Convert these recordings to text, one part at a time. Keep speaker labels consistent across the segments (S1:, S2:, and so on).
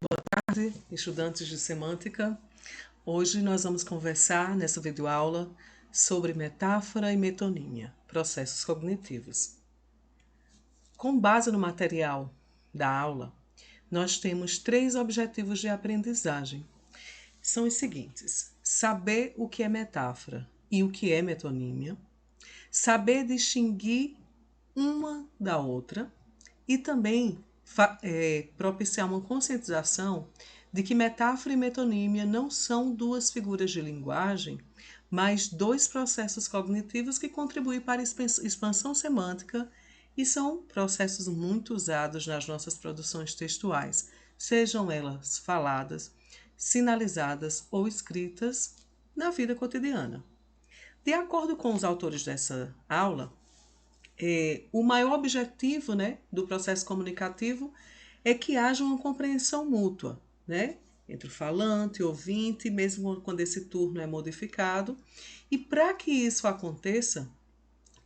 S1: Tarde, estudantes de semântica. Hoje nós vamos conversar nessa videoaula sobre metáfora e metonímia, processos cognitivos. Com base no material da aula, nós temos 3 objetivos de aprendizagem. São os seguintes: saber o que é metáfora e o que é metonímia, saber distinguir uma da outra e também propiciar uma conscientização de que metáfora e metonímia não são 2 figuras de linguagem, mas 2 processos cognitivos que contribuem para a expansão semântica e são processos muito usados nas nossas produções textuais, sejam elas faladas, sinalizadas ou escritas na vida cotidiana. De acordo com os autores dessa aula, o maior objetivo, do processo comunicativo é que haja uma compreensão mútua, entre o falante e o ouvinte, mesmo quando esse turno é modificado. E para que isso aconteça,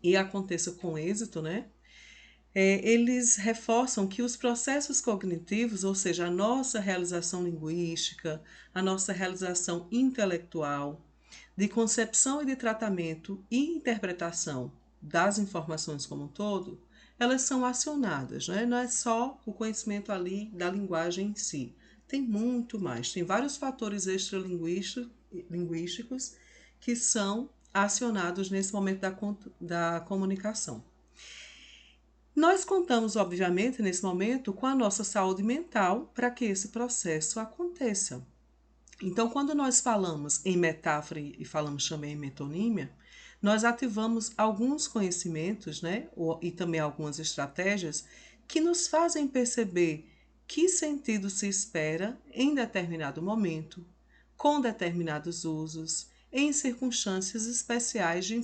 S1: e aconteça com êxito, eles reforçam que os processos cognitivos, ou seja, a nossa realização linguística, a nossa realização intelectual, de concepção e de tratamento e interpretação das informações como um todo, elas são acionadas, não é só o conhecimento ali da linguagem em si. Tem muito mais, tem vários fatores extralinguísticos que são acionados nesse momento da comunicação. Nós contamos, obviamente, nesse momento, com a nossa saúde mental para que esse processo aconteça. Então, quando nós falamos em metáfora e falamos também em metonímia, nós ativamos alguns conhecimentos, e também algumas estratégias que nos fazem perceber que sentido se espera em determinado momento, com determinados usos, em circunstâncias especiais de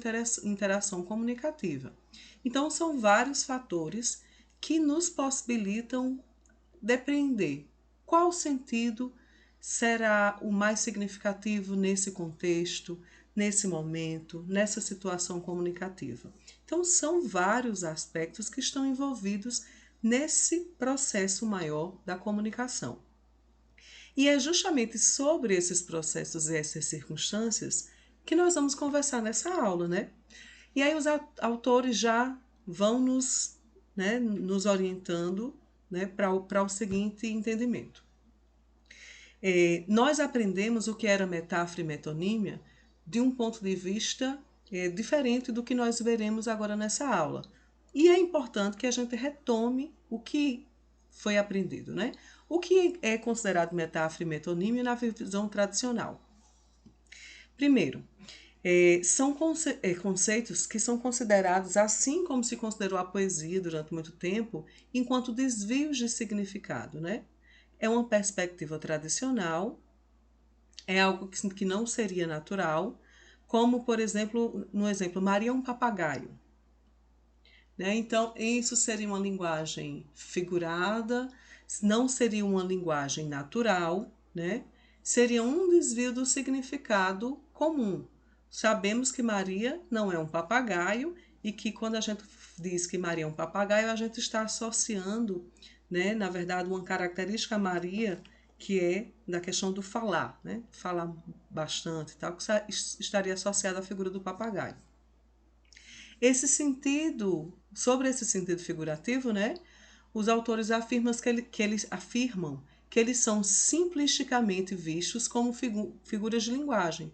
S1: interação comunicativa. Então, são vários fatores que nos possibilitam depreender qual sentido será o mais significativo nesse contexto, nesse momento, nessa situação comunicativa. Então, são vários aspectos que estão envolvidos nesse processo maior da comunicação. E é justamente sobre esses processos e essas circunstâncias que nós vamos conversar nessa aula, E aí os autores já vão nos orientando para o seguinte entendimento. Nós aprendemos o que era metáfora e metonímia de um ponto de vista diferente do que nós veremos agora nessa aula. E é importante que a gente retome o que foi aprendido, O que é considerado metáfora e metonímia na visão tradicional? Primeiro, são conceitos que são considerados, assim como se considerou a poesia durante muito tempo, enquanto desvios de significado, É uma perspectiva tradicional, é algo que não seria natural, como, por exemplo, no exemplo, Maria é um papagaio. Então, isso seria uma linguagem figurada, não seria uma linguagem natural, Seria um desvio do significado comum. Sabemos que Maria não é um papagaio e que quando a gente diz que Maria é um papagaio, a gente está associando, na verdade, uma característica a Maria que é da questão do falar, Falar bastante e tal, que estaria associada à figura do papagaio. Sobre esse sentido figurativo, os autores afirmam que eles são simplisticamente vistos como figuras de linguagem,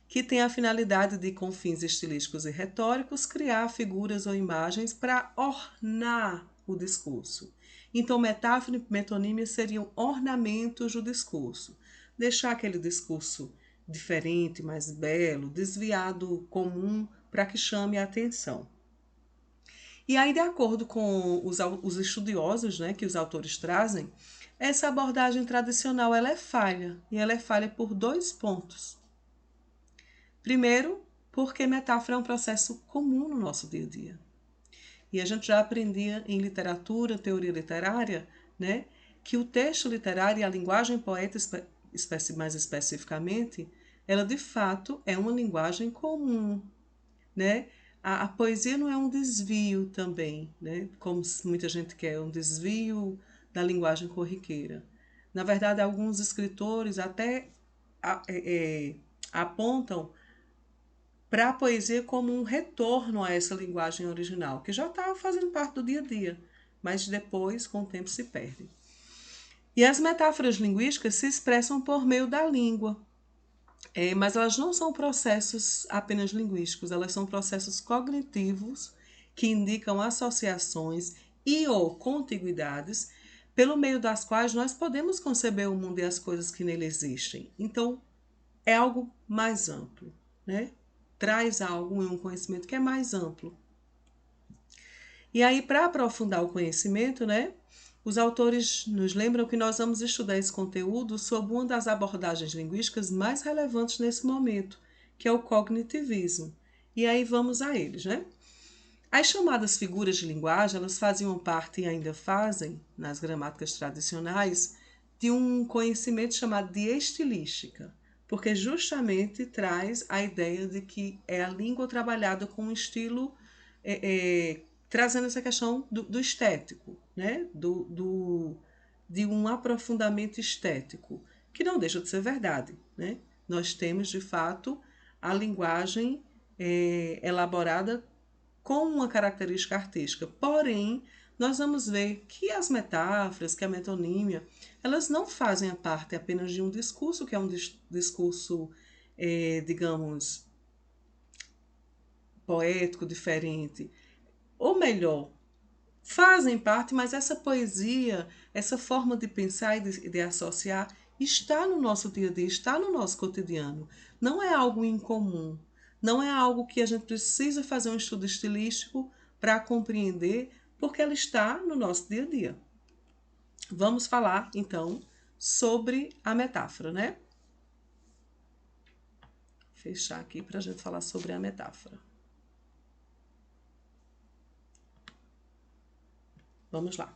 S1: que têm a finalidade de, com fins estilísticos e retóricos, criar figuras ou imagens para ornar o discurso. Então, metáfora e metonímia seriam ornamentos do discurso. Deixar aquele discurso diferente, mais belo, desviado comum, para que chame a atenção. E aí, de acordo com os estudiosos, que os autores trazem, essa abordagem tradicional ela é falha, e ela é falha por 2 pontos. Primeiro, porque metáfora é um processo comum no nosso dia a dia. E a gente já aprendia em literatura, teoria literária, que o texto literário e a linguagem poética, mais especificamente, ela de fato é uma linguagem comum, A poesia não é um desvio também, como muita gente quer, um desvio da linguagem corriqueira. Na verdade, alguns escritores até apontam para a poesia como um retorno a essa linguagem original, que já está fazendo parte do dia a dia, mas depois, com o tempo, se perde. E as metáforas linguísticas se expressam por meio da língua, mas elas não são processos apenas linguísticos, elas são processos cognitivos que indicam associações e ou contiguidades pelo meio das quais nós podemos conceber o mundo e as coisas que nele existem. Então, é algo mais amplo, né? Traz algo em um conhecimento que é mais amplo. E aí, para aprofundar o conhecimento, né? Os autores nos lembram que nós vamos estudar esse conteúdo sob uma das abordagens linguísticas mais relevantes nesse momento, que é o cognitivismo. E aí vamos a eles, né? As chamadas figuras de linguagem, elas faziam parte e ainda fazem, nas gramáticas tradicionais, de um conhecimento chamado de estilística, porque justamente traz a ideia de que é a língua trabalhada com um estilo, trazendo essa questão do estético, né? De um aprofundamento estético, que não deixa de ser verdade, né? Nós temos, de fato, a linguagem elaborada com uma característica artística. Porém, nós vamos ver que as metáforas, que a metonímia, elas não fazem a parte apenas de um discurso, que é um discurso, digamos, poético, diferente. Ou melhor, fazem parte, mas essa poesia, essa forma de pensar e de associar, está no nosso dia a dia, está no nosso cotidiano. Não é algo incomum. Não é algo que a gente precisa fazer um estudo estilístico para compreender, porque ela está no nosso dia a dia. Vamos falar, então, sobre a metáfora, né? Fechar aqui para a gente falar sobre a metáfora. Vamos lá.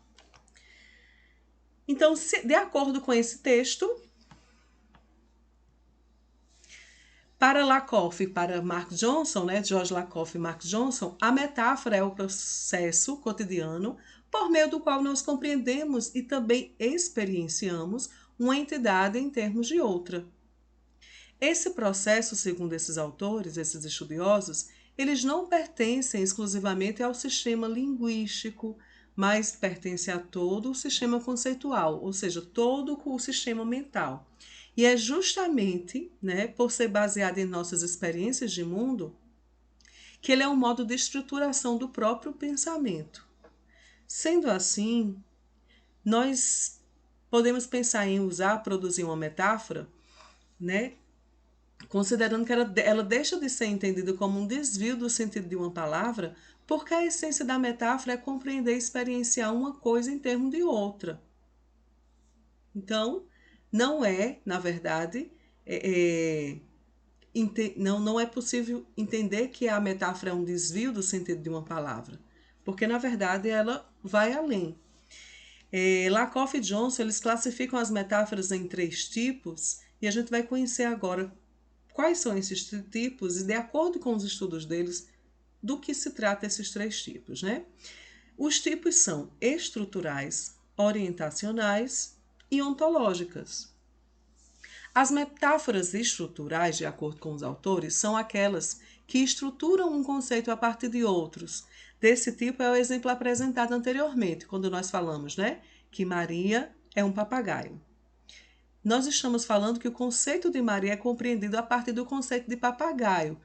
S1: Então, de acordo com esse texto, para Lakoff e para Mark Johnson, né, George Lakoff e Mark Johnson, a metáfora é o processo cotidiano por meio do qual nós compreendemos e também experienciamos uma entidade em termos de outra. Esse processo, segundo esses autores, esses estudiosos, eles não pertencem exclusivamente ao sistema linguístico, mas pertencem a todo o sistema conceitual, ou seja, todo o sistema mental. E é justamente, né, por ser baseado em nossas experiências de mundo, que ele é um modo de estruturação do próprio pensamento. Sendo assim, nós podemos pensar em produzir uma metáfora, né, considerando que ela deixa de ser entendida como um desvio do sentido de uma palavra, porque a essência da metáfora é compreender e experienciar uma coisa em termos de outra. Então, não é, na verdade, não é possível entender que a metáfora é um desvio do sentido de uma palavra, porque, na verdade, ela vai além. Lakoff e Johnson, eles classificam as metáforas em 3 tipos, e a gente vai conhecer agora quais são esses tipos e, de acordo com os estudos deles, do que se trata esses 3 tipos, né? Os tipos são estruturais, orientacionais e ontológicas. As metáforas estruturais, de acordo com os autores, são aquelas que estruturam um conceito a partir de outros. Desse tipo é o exemplo apresentado anteriormente, quando nós falamos, né, que Maria é um papagaio. Nós estamos falando que o conceito de Maria é compreendido a partir do conceito de papagaio,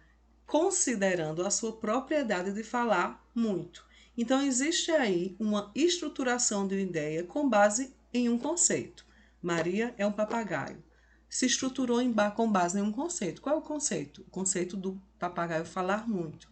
S1: considerando a sua propriedade de falar muito. Então, existe aí uma estruturação de uma ideia com base em um conceito. Maria é um papagaio. Se estruturou com base em um conceito. Qual é o conceito? O conceito do papagaio falar muito.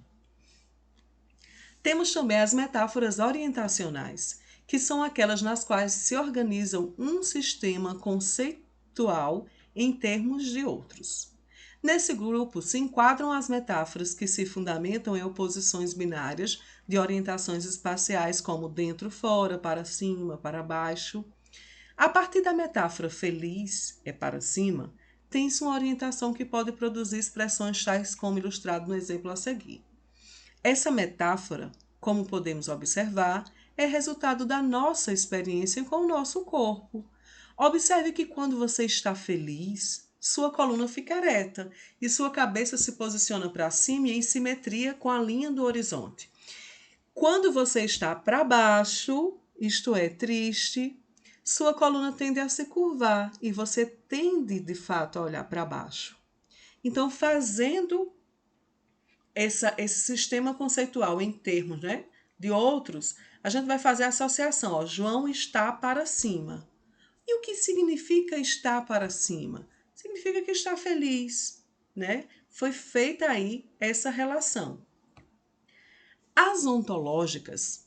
S1: Temos também as metáforas orientacionais, que são aquelas nas quais se organizam um sistema conceitual em termos de outros. Nesse grupo se enquadram as metáforas que se fundamentam em oposições binárias de orientações espaciais, como dentro, fora, para cima, para baixo. A partir da metáfora feliz é para cima, tem-se uma orientação que pode produzir expressões tais como ilustrado no exemplo a seguir. Essa metáfora, como podemos observar, é resultado da nossa experiência com o nosso corpo. Observe que quando você está feliz, sua coluna fica ereta e sua cabeça se posiciona para cima e em simetria com a linha do horizonte. Quando você está para baixo, isto é, triste, sua coluna tende a se curvar e você tende, de fato, a olhar para baixo. Então, fazendo esse sistema conceitual em termos, né, de outros, a gente vai fazer a associação. Ó, João está para cima. E o que significa estar para cima? Significa que está feliz, né? Foi feita aí essa relação. As ontológicas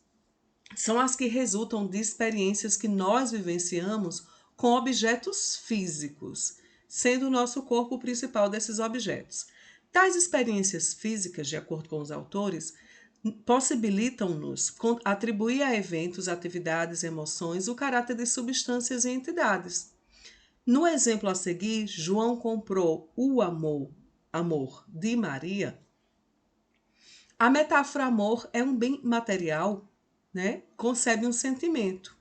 S1: são as que resultam de experiências que nós vivenciamos com objetos físicos, sendo o nosso corpo o principal desses objetos. Tais experiências físicas, de acordo com os autores, possibilitam-nos atribuir a eventos, atividades, emoções o caráter de substâncias e entidades. No exemplo a seguir, João comprou o amor de Maria. A metáfora amor é um bem material, né? Concebe um sentimento.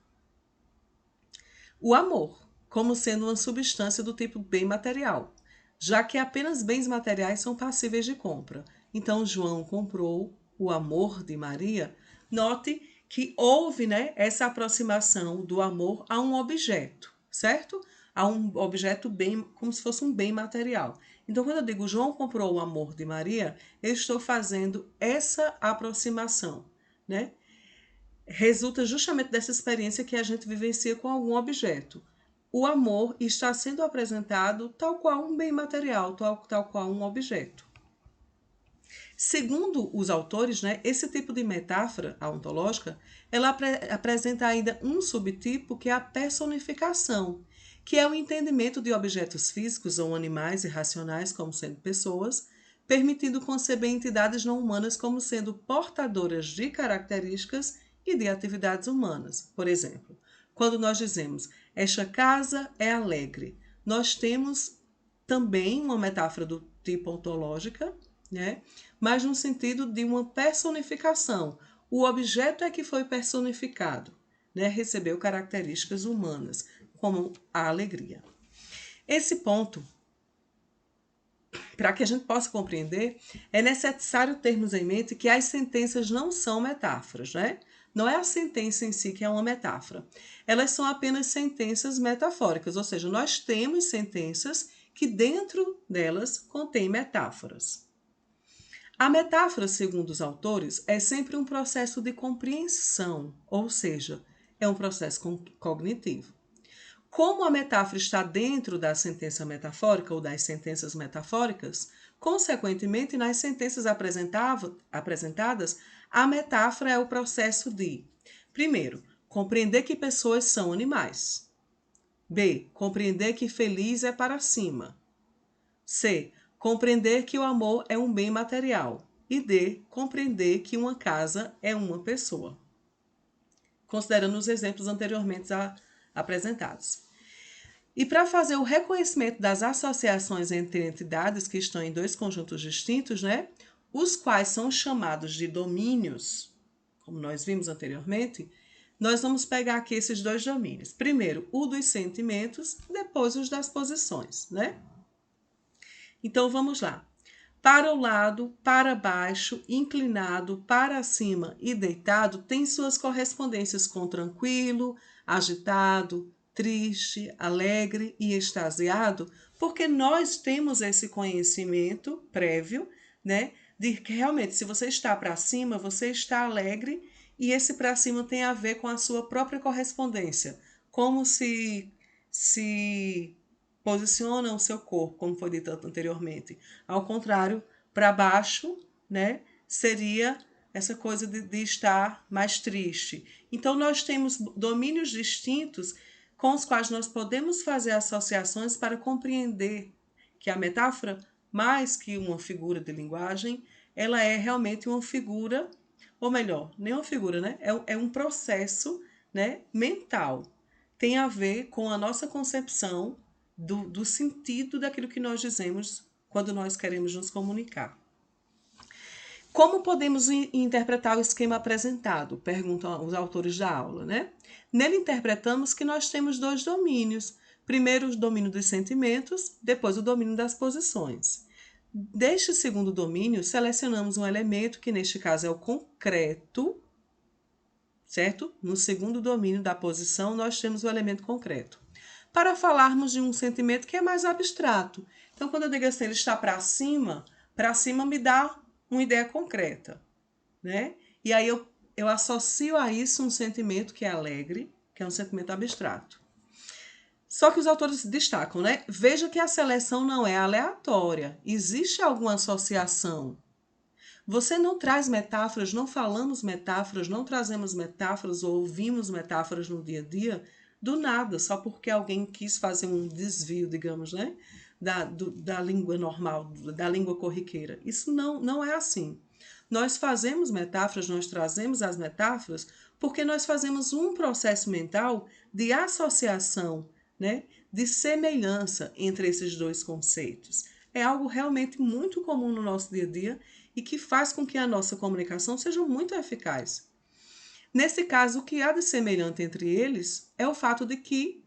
S1: O amor, como sendo uma substância do tipo bem material, já que apenas bens materiais são passíveis de compra. Então, João comprou o amor de Maria. Note que houve, né, essa aproximação do amor a um objeto, certo? A um objeto bem, como se fosse um bem material. Então, quando eu digo João comprou o amor de Maria, eu estou fazendo essa aproximação, né? Resulta justamente dessa experiência que a gente vivencia com algum objeto. O amor está sendo apresentado tal qual um bem material, tal qual um objeto. Segundo os autores, né, esse tipo de metáfora ontológica, ela apresenta ainda um subtipo que é a personificação, que é o entendimento de objetos físicos ou animais irracionais como sendo pessoas, permitindo conceber entidades não humanas como sendo portadoras de características e de atividades humanas. Por exemplo, quando nós dizemos esta casa é alegre, nós temos também uma metáfora do tipo ontológica, né? Mas no sentido de uma personificação. O objeto é que foi personificado, né? Recebeu características humanas, como a alegria. Esse ponto, para que a gente possa compreender, é necessário termos em mente que as sentenças não são metáforas, né? Não é a sentença em si que é uma metáfora. Elas são apenas sentenças metafóricas, ou seja, nós temos sentenças que dentro delas contêm metáforas. A metáfora, segundo os autores, é sempre um processo de compreensão, ou seja, é um processo cognitivo. Como a metáfora está dentro da sentença metafórica ou das sentenças metafóricas, consequentemente, nas sentenças apresentadas, a metáfora é o processo de, primeiro, compreender que pessoas são animais. B. Compreender que feliz é para cima. C. Compreender que o amor é um bem material. E D. Compreender que uma casa é uma pessoa. Considerando os exemplos anteriormente apresentados. E para fazer o reconhecimento das associações entre entidades que estão em dois conjuntos distintos, né, os quais são chamados de domínios, como nós vimos anteriormente, nós vamos pegar aqui esses dois domínios. Primeiro, o dos sentimentos, depois os das posições, né? Então, vamos lá. Para o lado, para baixo, inclinado, para cima e deitado tem suas correspondências com tranquilo, agitado, triste, alegre e extasiado, porque nós temos esse conhecimento prévio, né, de que realmente se você está para cima, você está alegre e esse para cima tem a ver com a sua própria correspondência, como se posiciona o seu corpo, como foi dito anteriormente. Ao contrário, para baixo, né, seria essa coisa de estar mais triste. Então, nós temos domínios distintos com os quais nós podemos fazer associações para compreender que a metáfora, mais que uma figura de linguagem, ela é realmente uma figura, ou melhor, nem uma figura, né? É um processo, né, mental. Tem a ver com a nossa concepção do sentido daquilo que nós dizemos quando nós queremos nos comunicar. Como podemos interpretar o esquema apresentado? Perguntam os autores da aula, né? Nele interpretamos que nós temos dois domínios. Primeiro o domínio dos sentimentos, depois o domínio das posições. Deste segundo domínio, selecionamos um elemento que neste caso é o concreto, certo? No segundo domínio da posição, nós temos o elemento concreto. Para falarmos de um sentimento que é mais abstrato. Então, quando eu digo assim, ele está para cima me dá uma ideia concreta, né? E aí eu associo a isso um sentimento que é alegre, que é um sentimento abstrato. Só que os autores destacam, né? Veja que a seleção não é aleatória. Existe alguma associação. Você não traz metáforas, não falamos metáforas, não trazemos metáforas ou ouvimos metáforas no dia a dia do nada, só porque alguém quis fazer um desvio, digamos, né? Da língua normal, da língua corriqueira. Isso não é assim. Nós fazemos metáforas, nós trazemos as metáforas porque nós fazemos um processo mental de associação, né? De semelhança entre esses dois conceitos. É algo realmente muito comum no nosso dia a dia e que faz com que a nossa comunicação seja muito eficaz. Nesse caso, o que há de semelhante entre eles é o fato de que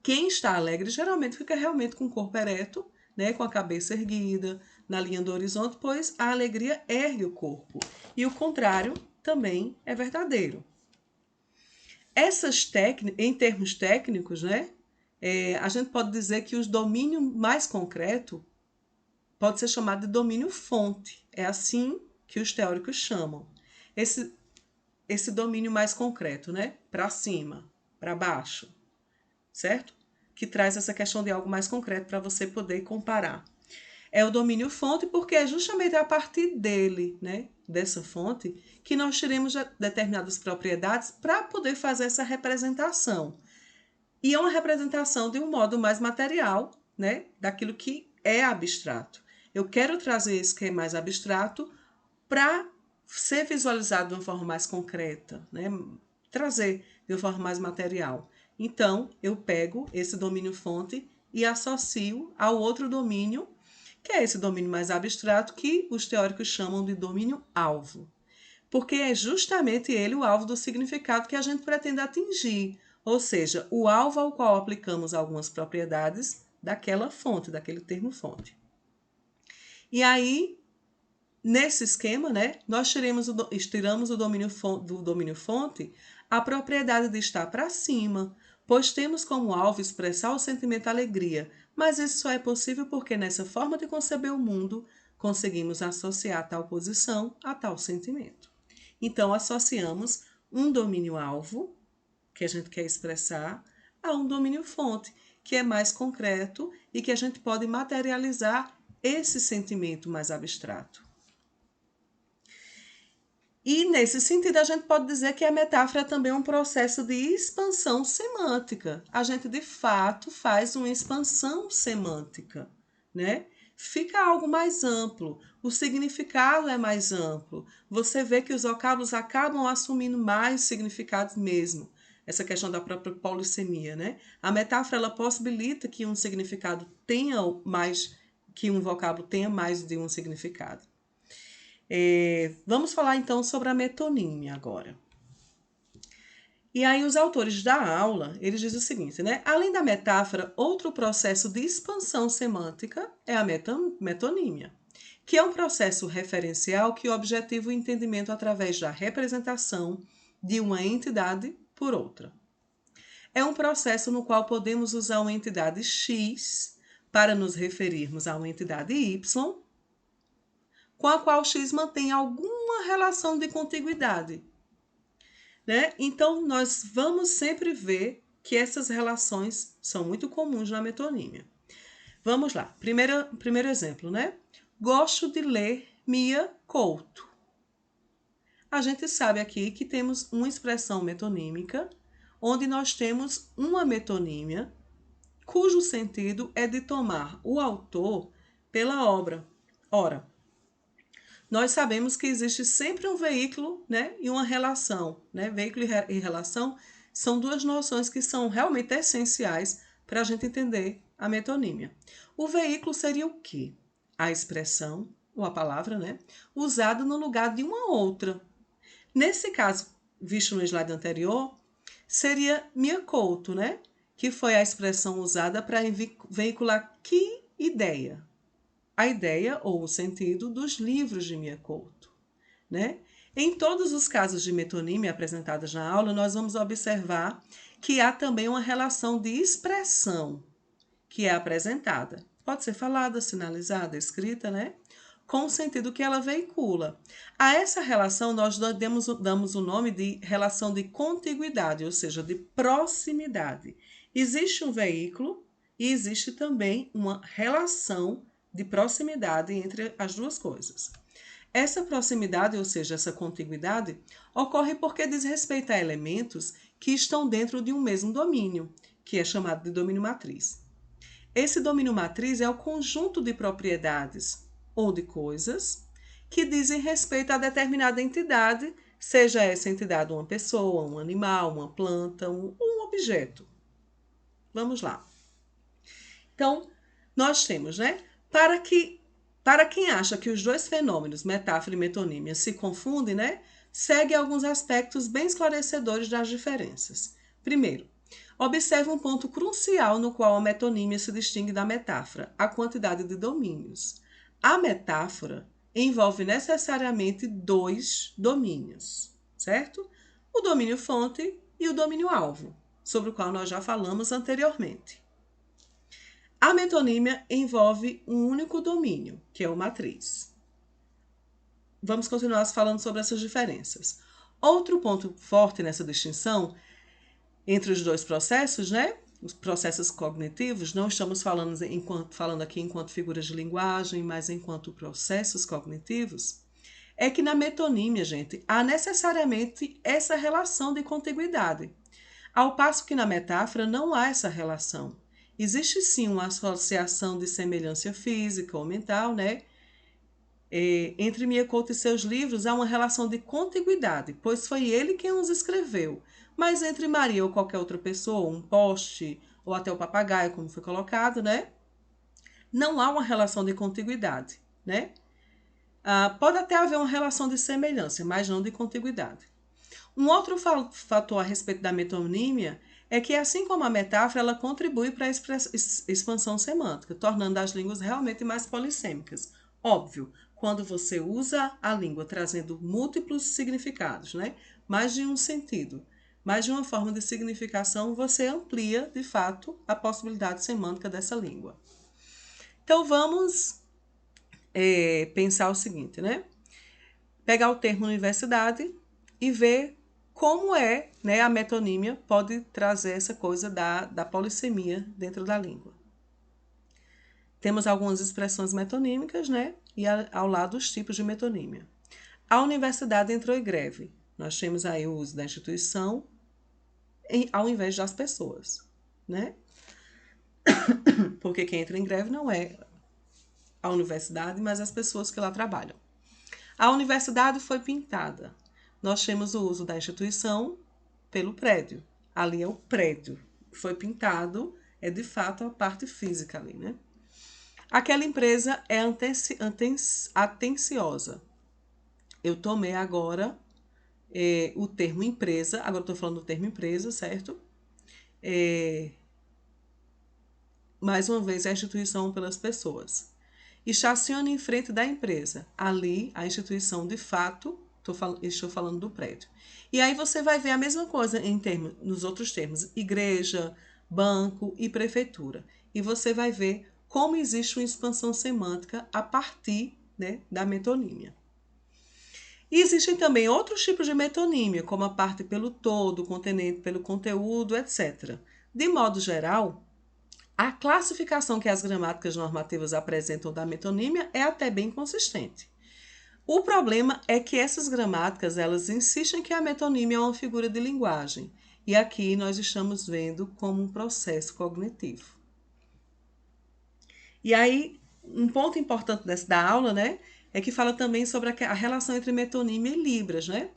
S1: quem está alegre geralmente fica realmente com o corpo ereto, né, com a cabeça erguida, na linha do horizonte, pois a alegria ergue o corpo. E o contrário também é verdadeiro. Em termos técnicos, né, a gente pode dizer que o domínio mais concreto pode ser chamado de domínio fonte. É assim que os teóricos chamam. Esse domínio mais concreto, né, para cima, para baixo, certo? Que traz essa questão de algo mais concreto para você poder comparar. É o domínio fonte porque é justamente a partir dele, né, dessa fonte, que nós tiremos determinadas propriedades para poder fazer essa representação. E é uma representação de um modo mais material, né, daquilo que é abstrato. Eu quero trazer esse que é mais abstrato para ser visualizado de uma forma mais concreta, né, trazer de uma forma mais material. Então, eu pego esse domínio fonte e associo ao outro domínio, que é esse domínio mais abstrato, que os teóricos chamam de domínio alvo. Porque é justamente ele o alvo do significado que a gente pretende atingir, ou seja, o alvo ao qual aplicamos algumas propriedades daquela fonte, daquele termo fonte. E aí, nesse esquema, né, nós tiramos do domínio fonte a propriedade de estar para cima, pois temos como alvo expressar o sentimento alegria, mas isso só é possível porque nessa forma de conceber o mundo, conseguimos associar tal posição a tal sentimento. Então, associamos um domínio alvo, que a gente quer expressar, a um domínio fonte, que é mais concreto e que a gente pode materializar esse sentimento mais abstrato. E, nesse sentido, a gente pode dizer que a metáfora é também um processo de expansão semântica. A gente, de fato, faz uma expansão semântica, né? Fica algo mais amplo, o significado é mais amplo. Você vê que os vocábulos acabam assumindo mais significados mesmo. Essa questão da própria polissemia, né? A metáfora, ela possibilita que um significado tenha mais, que um vocábulo tenha mais de um significado. Vamos falar então sobre a metonímia agora. E aí os autores da aula, eles dizem o seguinte, né? Além da metáfora, outro processo de expansão semântica é a metonímia, que é um processo referencial que objetiva o entendimento através da representação de uma entidade por outra. É um processo no qual podemos usar uma entidade X para nos referirmos a uma entidade Y, com a qual X mantém alguma relação de contiguidade, né? Então, nós vamos sempre ver que essas relações são muito comuns na metonímia. Vamos lá. Primeiro exemplo, né? Gosto de ler Mia Couto. A gente sabe aqui que temos uma expressão metonímica, onde nós temos uma metonímia, cujo sentido é de tomar o autor pela obra. Ora, nós sabemos que existe sempre um veículo, né, e uma relação. Né? Veículo e relação são duas noções que são realmente essenciais para a gente entender a metonímia. O veículo seria o quê? A expressão, ou a palavra, né, usada no lugar de uma outra. Nesse caso, visto no slide anterior, seria minha couto, né, que foi a expressão usada para veicular que ideia? A ideia ou o sentido dos livros de minha couto, né? Em todos os casos de metonímia apresentados na aula, nós vamos observar que há também uma relação de expressão que é apresentada. Pode ser falada, sinalizada, escrita, né? Com o sentido que ela veicula. A essa relação nós damos o nome de relação de contiguidade, ou seja, de proximidade. Existe um veículo e existe também uma relação de proximidade entre as duas coisas. Essa proximidade, ou seja, essa contiguidade, ocorre porque diz respeito a elementos que estão dentro de um mesmo domínio, que é chamado de domínio matriz. Esse domínio matriz é o conjunto de propriedades ou de coisas que dizem respeito a determinada entidade, seja essa entidade uma pessoa, um animal, uma planta, um objeto. Vamos lá. Então, nós temos, né? Para quem acha que os dois fenômenos, metáfora e metonímia, se confundem, né? Segue alguns aspectos bem esclarecedores das diferenças. Primeiro, observe um ponto crucial no qual a metonímia se distingue da metáfora, a quantidade de domínios. A metáfora envolve necessariamente dois domínios, certo? O domínio fonte e o domínio alvo, sobre o qual nós já falamos anteriormente. A metonímia envolve um único domínio, que é o matriz. Vamos continuar falando sobre essas diferenças. Outro ponto forte nessa distinção entre os dois processos, né? Os processos cognitivos, não estamos falando aqui enquanto figuras de linguagem, mas enquanto processos cognitivos, é que na metonímia, gente, há necessariamente essa relação de contiguidade, ao passo que na metáfora não há essa relação. Existe sim uma associação de semelhança física ou mental, né? Entre Miyakoto e seus livros há uma relação de contiguidade, pois foi ele quem os escreveu. Mas entre Maria ou qualquer outra pessoa, um poste ou até o papagaio, como foi colocado, né? Não há uma relação de contiguidade, né? Pode até haver uma relação de semelhança, mas não de contiguidade. Um outro fator a respeito da metonímia é que, assim como a metáfora, ela contribui para a expansão semântica, tornando as línguas realmente mais polissêmicas. Óbvio, quando você usa a língua trazendo múltiplos significados, né? Mais de um sentido, mais de uma forma de significação, você amplia, de fato, a possibilidade semântica dessa língua. Então, vamos pensar o seguinte, né? Pegar o termo universidade e ver como né, a metonímia pode trazer essa coisa da polissemia dentro da língua. Temos algumas expressões metonímicas, né? E ao lado os tipos de metonímia. A universidade entrou em greve. Nós temos aí o uso da instituição ao invés das pessoas, né? Porque quem entra em greve não é a universidade, mas as pessoas que lá trabalham. A universidade foi pintada. Nós temos o uso da instituição pelo prédio. Ali é o prédio. Foi pintado, é de fato a parte física ali, né? Aquela empresa é atenciosa. Eu tomei agora o termo empresa, agora estou falando do termo empresa, certo? Mais uma vez, a instituição pelas pessoas. Estaciona em frente da empresa. Ali, a instituição, de fato, estou falando do prédio. E aí você vai ver a mesma coisa nos outros termos, igreja, banco e prefeitura. E você vai ver como existe uma expansão semântica a partir, né, da metonímia. E existem também outros tipos de metonímia, como a parte pelo todo, continente pelo conteúdo, etc. De modo geral, a classificação que as gramáticas normativas apresentam da metonímia é até bem consistente. O problema é que essas gramáticas, elas insistem que a metonímia é uma figura de linguagem, e aqui nós estamos vendo como um processo cognitivo. E aí, um ponto importante da aula, né, é que fala também sobre a relação entre metonímia e libras, né?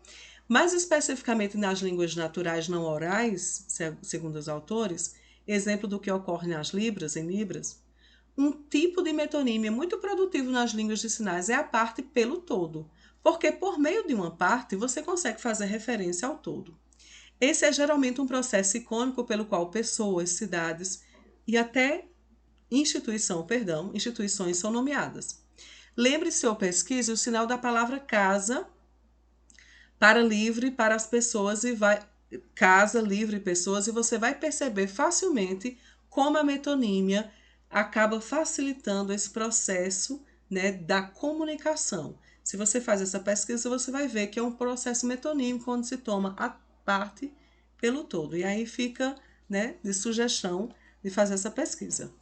S1: Mais especificamente nas línguas naturais não orais, segundo os autores, exemplo do que ocorre nas libras, em libras, Um tipo de metonímia muito produtivo nas línguas de sinais é a parte pelo todo, porque por meio de uma parte você consegue fazer referência ao todo. Esse é geralmente um processo icônico pelo qual pessoas, cidades e até instituições são nomeadas. Lembre-se ou pesquise o sinal da palavra casa para livre para as pessoas e vai casa livre pessoas e você vai perceber facilmente como a metonímia acaba facilitando esse processo, né, da comunicação. Se você faz essa pesquisa, você vai ver que é um processo metonímico onde se toma a parte pelo todo. E aí fica, né, de sugestão de fazer essa pesquisa.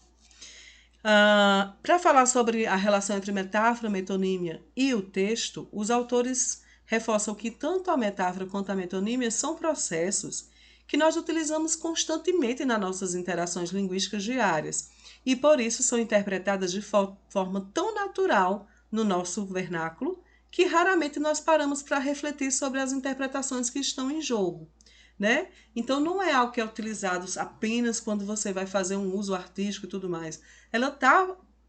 S1: Para falar sobre a relação entre metáfora, metonímia e o texto, os autores reforçam que tanto a metáfora quanto a metonímia são processos que nós utilizamos constantemente nas nossas interações linguísticas diárias e por isso são interpretadas de forma tão natural no nosso vernáculo que raramente nós paramos para refletir sobre as interpretações que estão em jogo. Né? Então não é algo que é utilizado apenas quando você vai fazer um uso artístico e tudo mais.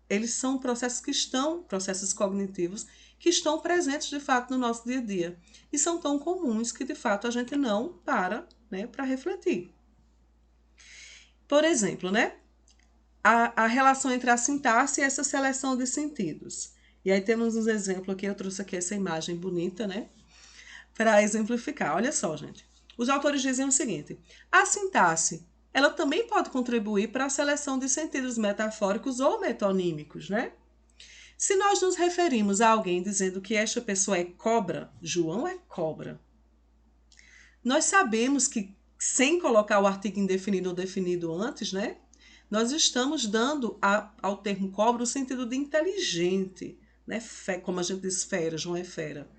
S1: Eles são processos cognitivos que estão presentes de fato no nosso dia a dia e são tão comuns que de fato a gente não para, né, para refletir. Por exemplo, né, a relação entre a sintaxe e essa seleção de sentidos. E aí temos um exemplo aqui, eu trouxe aqui essa imagem bonita, né, para exemplificar. Olha só, gente. Os autores dizem o seguinte: a sintaxe, ela também pode contribuir para a seleção de sentidos metafóricos ou metonímicos, né? Se nós nos referimos a alguém dizendo que esta pessoa é cobra, João é cobra, nós sabemos que, sem colocar o artigo indefinido ou definido antes, né? Nós estamos dando ao termo cobra o sentido de inteligente, né? Como a gente diz, fera, João é fera.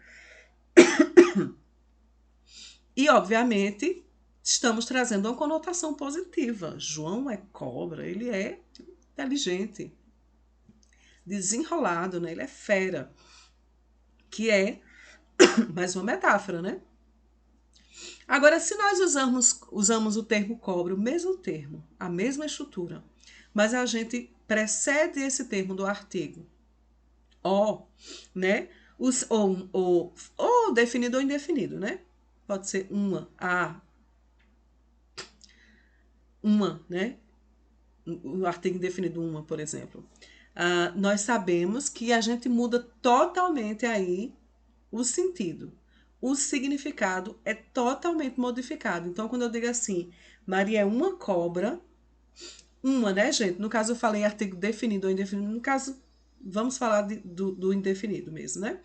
S1: E, obviamente, estamos trazendo uma conotação positiva. João é cobra, ele é inteligente, desenrolado, né? Ele é fera, que é mais uma metáfora, né? Agora, se nós usamos o termo cobra, o mesmo termo, a mesma estrutura, mas a gente precede esse termo do artigo, né? Ou definido ou indefinido, né? Pode ser uma, né? O artigo indefinido uma, por exemplo. Nós sabemos que a gente muda totalmente aí o sentido. O significado é totalmente modificado. Então, quando eu digo assim, Maria é uma cobra, uma, né, gente? No caso, eu falei artigo definido ou indefinido. No caso, vamos falar do indefinido mesmo, né?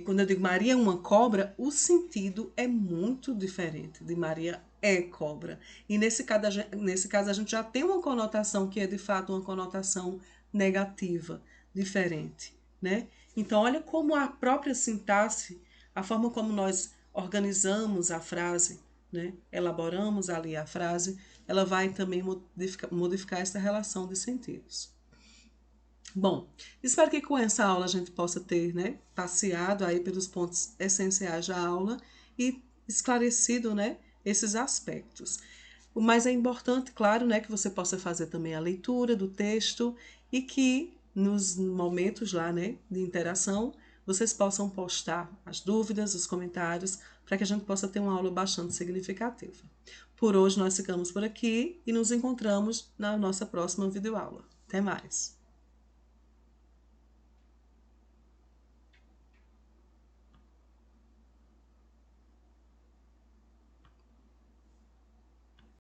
S1: Quando eu digo Maria é uma cobra, o sentido é muito diferente de Maria é cobra. E nesse caso a gente já tem uma conotação que é de fato uma conotação negativa, diferente, né? Então olha como a própria sintaxe, a forma como nós organizamos a frase, né? Elaboramos ali a frase, ela vai também modificar essa relação de sentidos. Bom, espero que com essa aula a gente possa ter, né, passeado aí pelos pontos essenciais da aula e esclarecido, né, esses aspectos. Mas é importante, claro, né, que você possa fazer também a leitura do texto e que nos momentos lá, né, de interação, vocês possam postar as dúvidas, os comentários, para que a gente possa ter uma aula bastante significativa. Por hoje nós ficamos por aqui e nos encontramos na nossa próxima videoaula. Até mais!